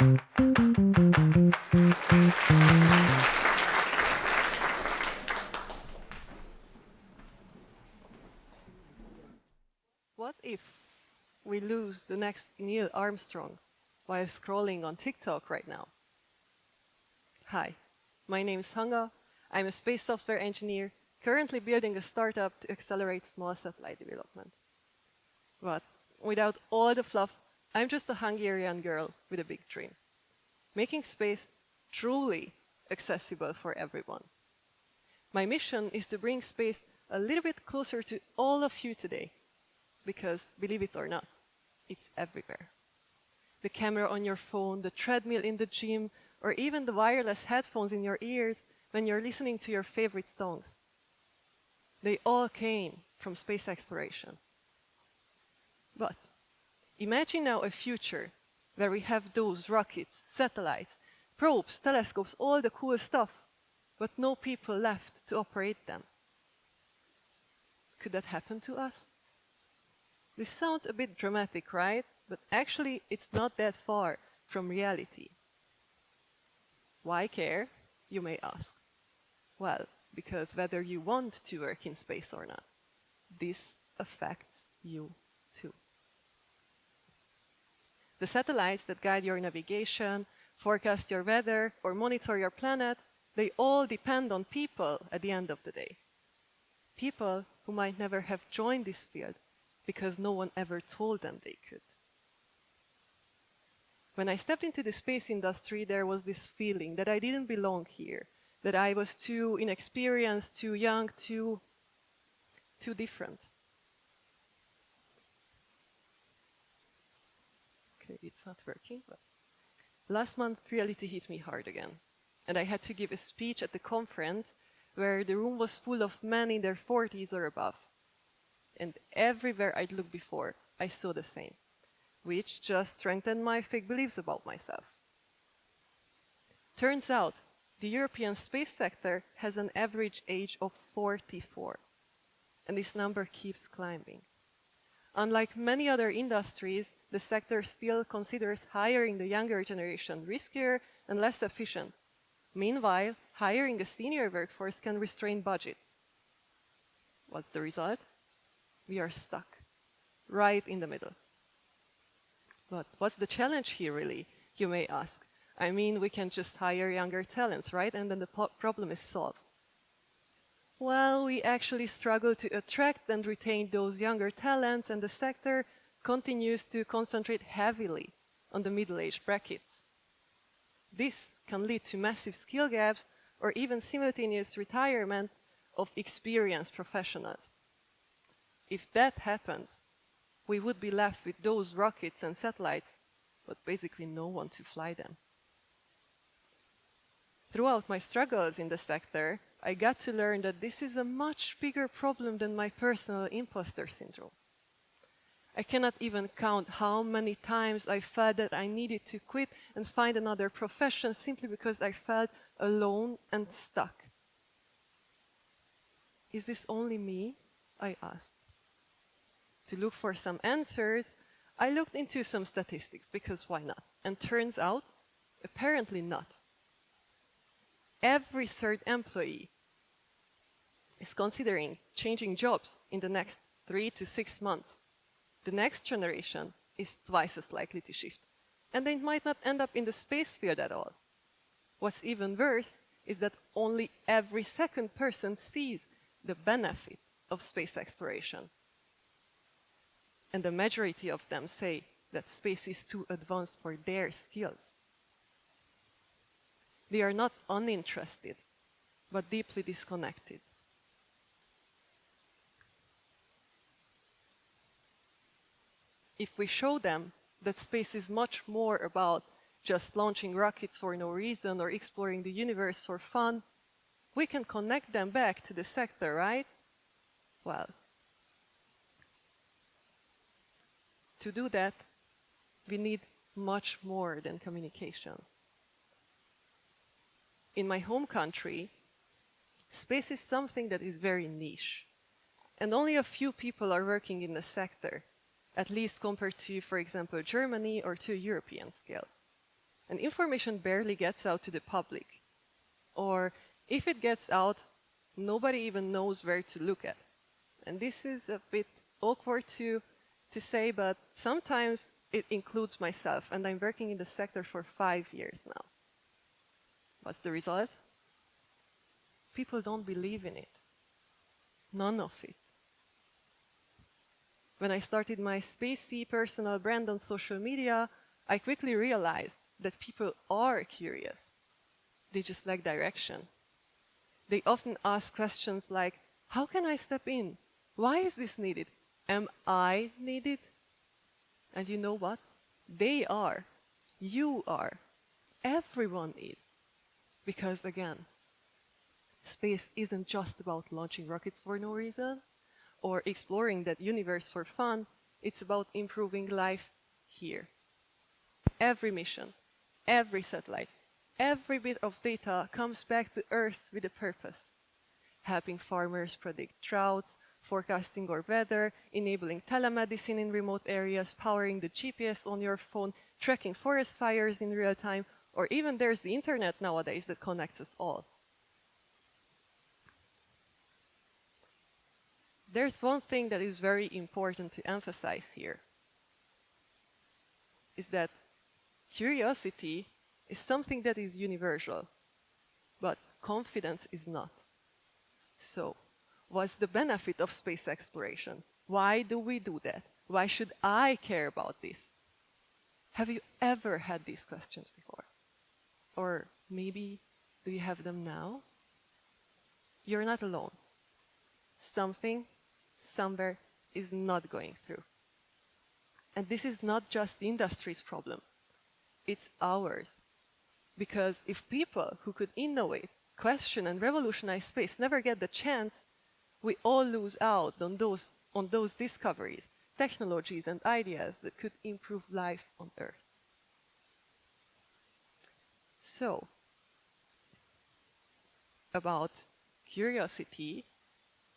What if we lose the next Neil Armstrong while scrolling on TikTok right now? Hi, my name is Hanga. I'm a space software engineer currently building a startup to accelerate small satellite development. But without all the fluff, I'm just a Hungarian girl with a big dream, making space truly accessible for everyone. My mission is to bring space a little bit closer to all of you today, because believe it or not, it's everywhere. The camera on your phone, the treadmill in the gym, or even the wireless headphones in your ears when you're listening to your favorite songs. They all came from space exploration. But imagine now a future where we have those rockets, satellites, probes, telescopes, all the cool stuff, but no people left to operate them. Could that happen to us? This sounds a bit dramatic, right? But actually, it's not that far from reality. Why care, you may ask? Well, because whether you want to work in space or not, this affects you too. The satellites that guide your navigation, forecast your weather, or monitor your planet, they all depend on people at the end of the day. People who might never have joined this field because no one ever told them they could. When I stepped into the space industry, there was this feeling that I didn't belong here, that I was too inexperienced, too young, too different. Okay, it's not working, but last month reality hit me hard again, and I had to give a speech at the conference where the room was full of men in their 40s or above. And everywhere I'd looked before, I saw the same, which just strengthened my fake beliefs about myself. Turns out, the European space sector has an average age of 44, and this number keeps climbing. Unlike many other industries, the sector still considers hiring the younger generation riskier and less efficient. Meanwhile, hiring a senior workforce can restrain budgets. What's the result? We are stuck, right in the middle. But what's the challenge here, really, you may ask? I mean, we can just hire younger talents, right? And then the problem is solved. Well, we actually struggle to attract and retain those younger talents, and the sector continues to concentrate heavily on the middle-aged brackets. This can lead to massive skill gaps or even simultaneous retirement of experienced professionals. If that happens, we would be left with those rockets and satellites, but basically no one to fly them. Throughout my struggles in the sector, I got to learn that this is a much bigger problem than my personal imposter syndrome. I cannot even count how many times I felt that I needed to quit and find another profession simply because I felt alone and stuck. Is this only me? I asked. To look for some answers, I looked into some statistics, because why not? And turns out, apparently not. Every third employee is considering changing jobs in the next 3 to 6 months. The next generation is twice as likely to shift, and they might not end up in the space field at all. What's even worse is that only every second person sees the benefit of space exploration. And the majority of them say that space is too advanced for their skills. They are not uninterested, but deeply disconnected. If we show them that space is much more about just launching rockets for no reason or exploring the universe for fun, we can connect them back to the sector, right? Well, to do that, we need much more than communication. In my home country, space is something that is very niche, and only a few people are working in the sector, at least compared to, for example, Germany or to a European scale. and information barely gets out to the public. Or if it gets out, nobody even knows where to look at. And this is a bit awkward to say, but sometimes it includes myself, and I'm working in the sector for 5 years now. What's the result? People don't believe in it. None of it. When I started my spacey personal brand on social media, I quickly realized that people are curious. They just lack direction. They often ask questions like, how can I step in? Why is this needed? Am I needed? And you know what? They are. You are. Everyone is. Because again, space isn't just about launching rockets for no reason or exploring that universe for fun. It's about improving life here. Every mission, every satellite, every bit of data comes back to Earth with a purpose. Helping farmers predict droughts, forecasting our weather, enabling telemedicine in remote areas, powering the GPS on your phone, tracking forest fires in real time, or even there's the internet nowadays that connects us all. There's one thing that is very important to emphasize here, is that curiosity is something that is universal, but confidence is not. So, what's the benefit of space exploration? Why do we do that? Why should I care about this? Have you ever had these questions before? Or maybe, do you have them now? You're not alone. Something, somewhere, is not going through. And this is not just the industry's problem. It's ours. Because if people who could innovate, question, and revolutionize space never get the chance, we all lose out on those discoveries, technologies, and ideas that could improve life on Earth. So, about curiosity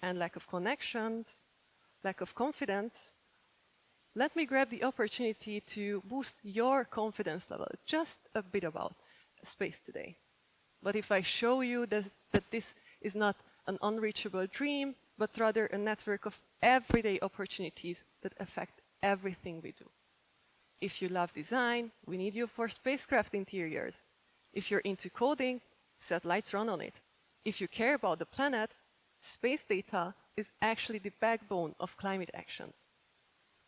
and lack of connections, lack of confidence, let me grab the opportunity to boost your confidence level just a bit about space today. But if I show you that this is not an unreachable dream, but rather a network of everyday opportunities that affect everything we do. If you love design, we need you for spacecraft interiors. If you're into coding, satellites run on it. If you care about the planet, space data is actually the backbone of climate actions.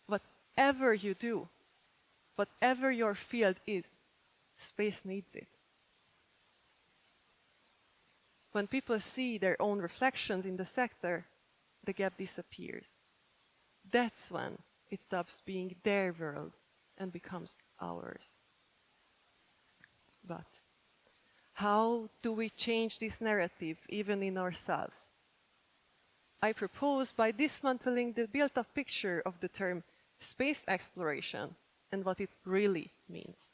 Whatever you do, whatever your field is, space needs it. When people see their own reflections in the sector, the gap disappears. That's when it stops being their world and becomes ours. But how do we change this narrative even in ourselves? I propose by dismantling the built-up picture of the term space exploration and what it really means.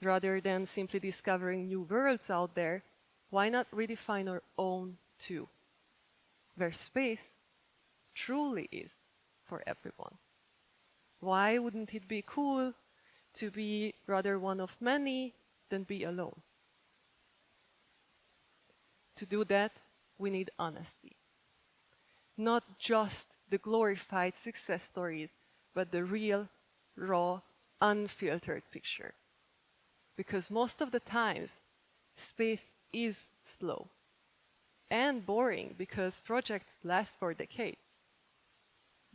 Rather than simply discovering new worlds out there, why not redefine our own too, where space truly is for everyone? Why wouldn't it be cool to be rather one of many than be alone? To do that, we need honesty. Not just the glorified success stories, but the real, raw, unfiltered picture. Because most of the times, space is slow and boring because projects last for decades.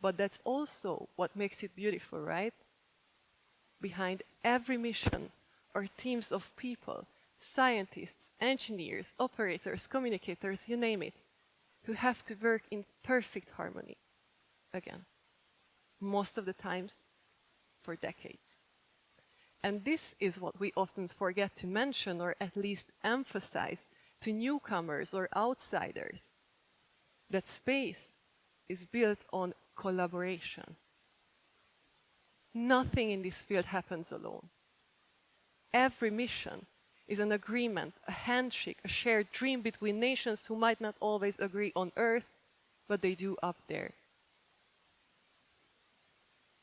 But that's also what makes it beautiful, right? Behind every mission are teams of people, scientists, engineers, operators, communicators, you name it, who have to work in perfect harmony. Again, most of the times for decades. And this is what we often forget to mention or at least emphasize to newcomers or outsiders, that space is built on collaboration. Nothing in this field happens alone. Every mission is an agreement, a handshake, a shared dream between nations who might not always agree on Earth, but they do up there.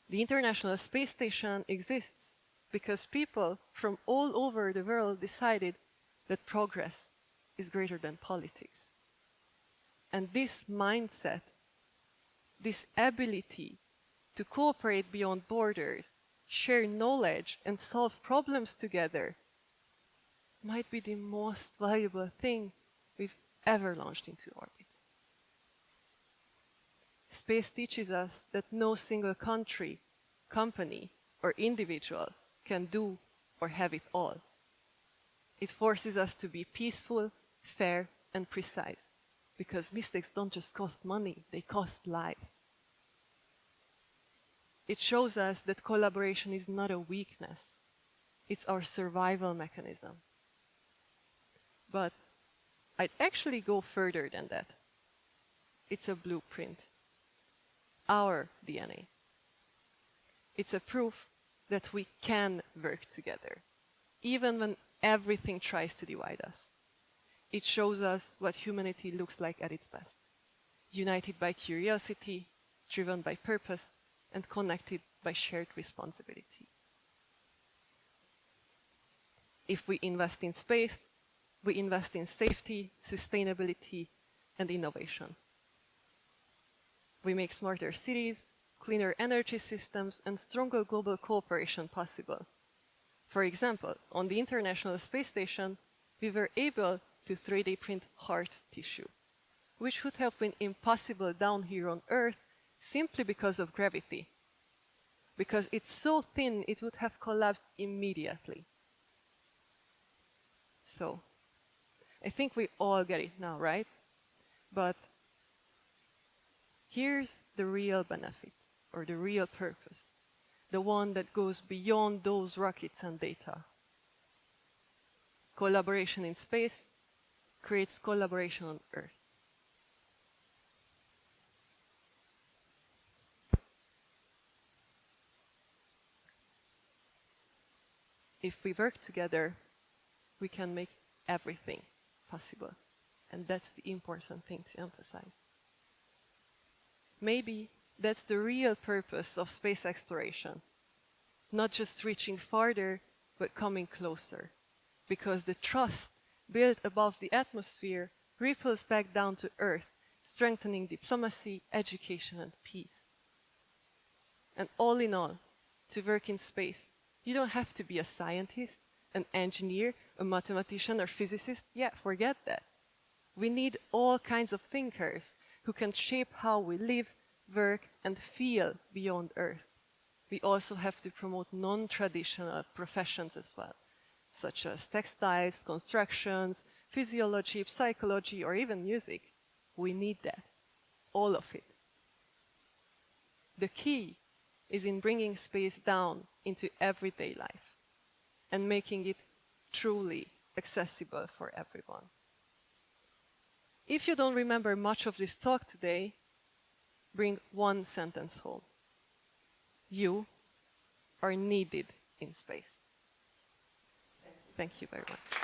The International Space Station exists because people from all over the world decided that progress is greater than politics. And this mindset, this ability to cooperate beyond borders, share knowledge, and solve problems together might be the most valuable thing we've ever launched into orbit. Space teaches us that no single country, company, or individual can do or have it all. It forces us to be peaceful, fair, and precise, because mistakes don't just cost money, they cost lives. It shows us that collaboration is not a weakness, it's our survival mechanism. But I'd actually go further than that. It's a blueprint, our DNA. It's a proof that we can work together, even when everything tries to divide us. It shows us what humanity looks like at its best, united by curiosity, driven by purpose, and connected by shared responsibility. If we invest in space, we invest in safety, sustainability, and innovation. We make smarter cities, cleaner energy systems, and stronger global cooperation possible. For example, on the International Space Station, we were able to 3D print heart tissue, which would have been impossible down here on Earth simply because of gravity. Because it's so thin, it would have collapsed immediately. So, I think we all get it now, right? But here's the real benefit, or the real purpose, the one that goes beyond those rockets and data. Collaboration in space creates collaboration on Earth. If we work together, we can make everything possible. And that's the important thing to emphasize. Maybe that's the real purpose of space exploration. Not just reaching farther, but coming closer. Because the trust built above the atmosphere ripples back down to Earth, strengthening diplomacy, education, and peace. And all in all, to work in space, you don't have to be a scientist, an engineer, a mathematician, or physicist. Yeah, forget that. We need all kinds of thinkers who can shape how we live, work, and feel beyond Earth. We also have to promote non-traditional professions as well, such as textiles, constructions, physiology, psychology, or even music. We need that, all of it. The key is in bringing space down into everyday life and making it truly accessible for everyone. If you don't remember much of this talk today, bring one sentence home. You are needed in space. Thank you very much.